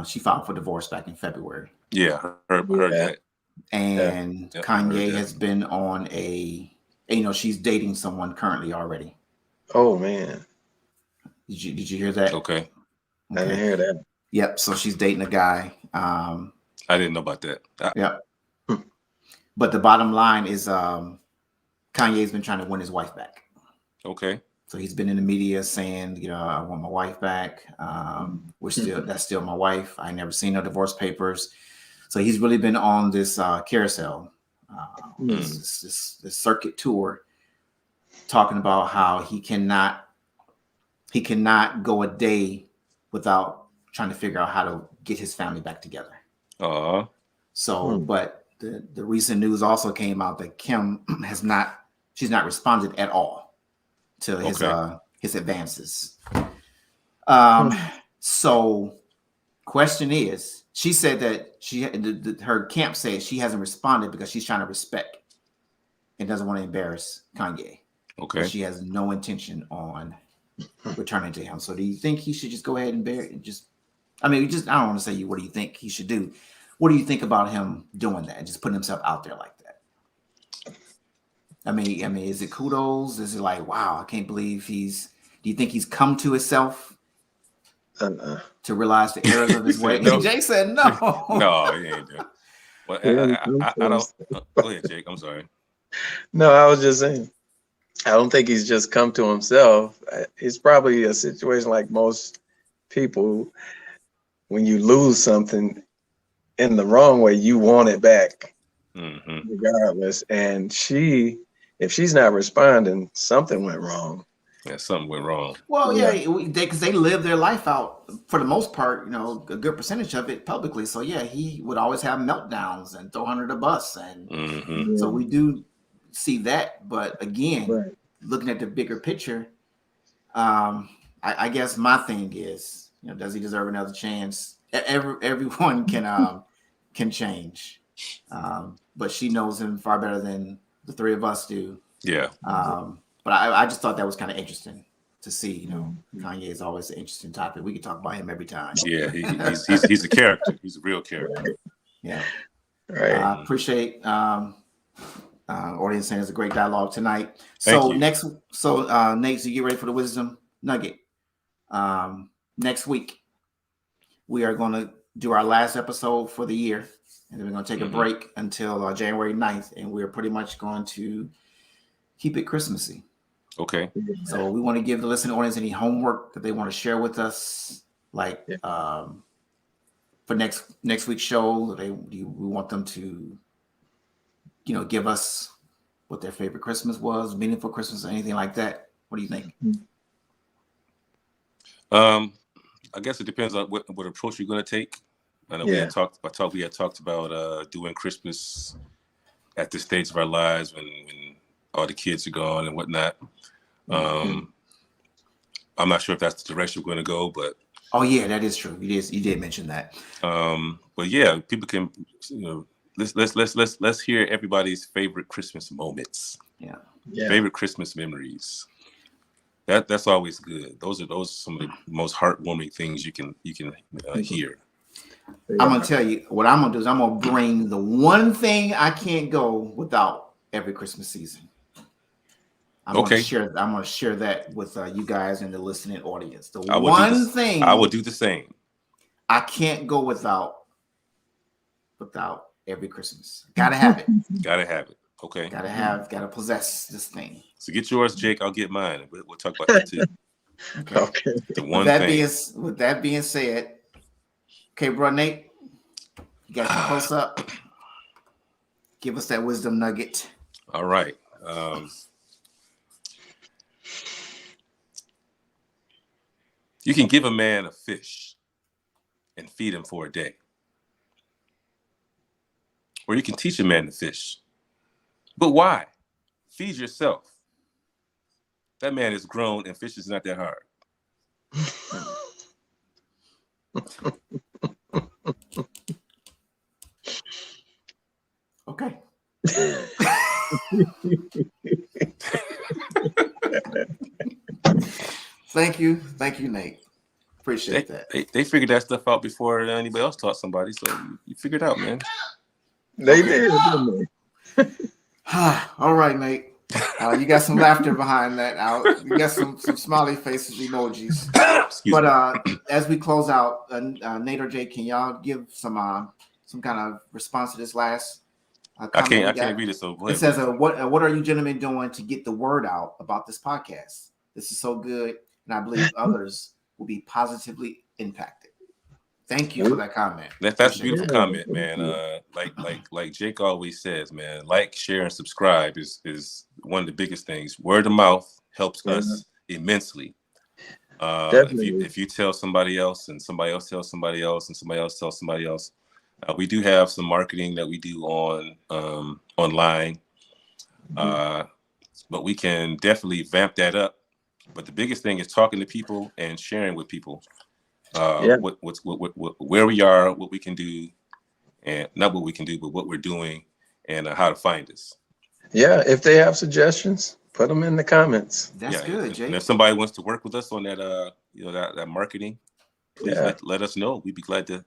she filed for divorce back in February. Yeah, heard that. And Yeah, Kanye has been on she's dating someone currently already. Oh man. Did you hear that? Okay. I didn't hear that. Yep. So she's dating a guy. I didn't know about that. Yep. But the bottom line is Kanye's been trying to win his wife back. Okay. So he's been in the media saying, I want my wife back. That's still my wife. I never seen no divorce papers. So he's really been on this carousel, this circuit tour, talking about how he cannot go a day without trying to figure out how to get his family back together. So, but the recent news also came out that Kim she's not responded at all to his advances. So question is, she said that her camp says she hasn't responded because she's trying to respect and doesn't want to embarrass Kanye. Okay. But she has no intention on returning to him. So do you think he should just go ahead and I don't want to say what do you think he should do? What do you think about him doing that? Just putting himself out there like that? I mean, is it kudos? Is it like, wow, I can't believe do you think he's come to himself to realize the errors of his way? No. Jay said no. No, he ain't there. Well, I don't. Go ahead, Jake. I'm sorry. No, I was just saying, I don't think he's just come to himself. It's probably a situation like most people. When you lose something in the wrong way, you want it back, regardless. And if she's not responding, something went wrong. Yeah, something went wrong. Well, because they live their life out for the most part, a good percentage of it publicly. So yeah, he would always have meltdowns and throw her under the bus, and so we do see that. But again, looking at the bigger picture, I guess my thing is, does he deserve another chance? Everyone can change, but she knows him far better than the three of us do. Yeah. But I just thought that was kind of interesting to see. Kanye is always an interesting topic. We could talk about him every time. Yeah, he's a character. He's a real character. Yeah. Right. I appreciate audience saying it's a great dialogue tonight. Thank you. Nate, so you get ready for the wisdom nugget. Next week, we are going to do our last episode for the year, and then we're going to take a break until January 9th, and we're pretty much going to keep it Christmassy. Okay. So we want to give the listening audience any homework that they want to share with us, like for next week's show. We want them to, give us what their favorite Christmas was, meaningful Christmas, or anything like that. What do you think? I guess it depends on what approach you're going to take. I know we had talked about doing Christmas at this stage of our lives when all the kids are gone and whatnot. I'm not sure if that's the direction we're going to go, but oh yeah, that is true. You did mention that. But yeah, people can, let's hear everybody's favorite Christmas moments. Yeah. Favorite Christmas memories. That's always good. Those are some of the most heartwarming things you can hear. I'm gonna tell you what I'm gonna do is I'm gonna bring the one thing I can't go without every Christmas season. I'm going to Okay. share. I'm going to share that with you guys and the listening audience. The I will one thing I will do the same. I can't go without every Christmas. Gotta have it. Gotta have it. Okay. Gotta possess this thing. So get yours, Jake. I'll get mine. We'll talk about that too. Okay. The one thing. With that being said, okay, bro, Nate, you got your close up. Give us that wisdom nugget. All right. You can give a man a fish and feed him for a day. Or you can teach a man to fish. But why? Feed yourself. That man is grown and fish is not that hard. Okay. Thank you, Nate. Appreciate that. They figured that stuff out before anybody else taught somebody. So you figured it out, man. They did, didn't they? All right, Nate. You got some laughter behind that. You got some smiley faces emojis. But as we close out, Nate or Jay, can y'all give some kind of response to this last? I can't read it. So it says, "What are you gentlemen doing to get the word out about this podcast? This is so good, and I believe others will be positively impacted." Thank you for that comment. That's a beautiful comment, man. Like Jake always says, man, like, share, and subscribe is one of the biggest things. Word of mouth helps us immensely. If you tell somebody else and somebody else tells somebody else and somebody else tells somebody else, we do have some marketing that we do online, but we can definitely vamp that up. But the biggest thing is talking to people and sharing with people where we are, what we can do, and not what we can do, but what we're doing, and how to find us. Yeah, if they have suggestions, put them in the comments. That's good, Jake. And if somebody wants to work with us on that, that marketing, please let us know. We'd be glad to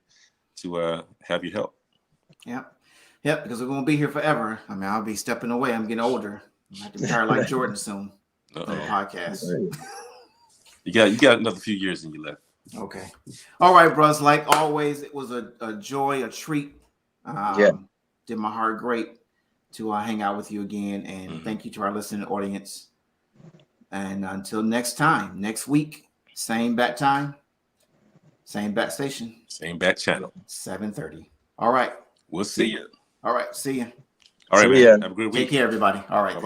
have your help. Yep, because we're gonna be here forever. I mean, I'll be stepping away. I'm getting older. I have to retire like Jordan soon. On the podcast. You got another few years in you left. Okay. All right, bros. Like always, it was a joy, a treat. Did my heart great to hang out with you again, and thank you to our listening audience. And until next time, next week, same bat time, same bat station, same bat channel, 7:30. All right. We'll see you. All right. See you. All right, man. Have a good week. Take care, everybody. All right. Bye-bye.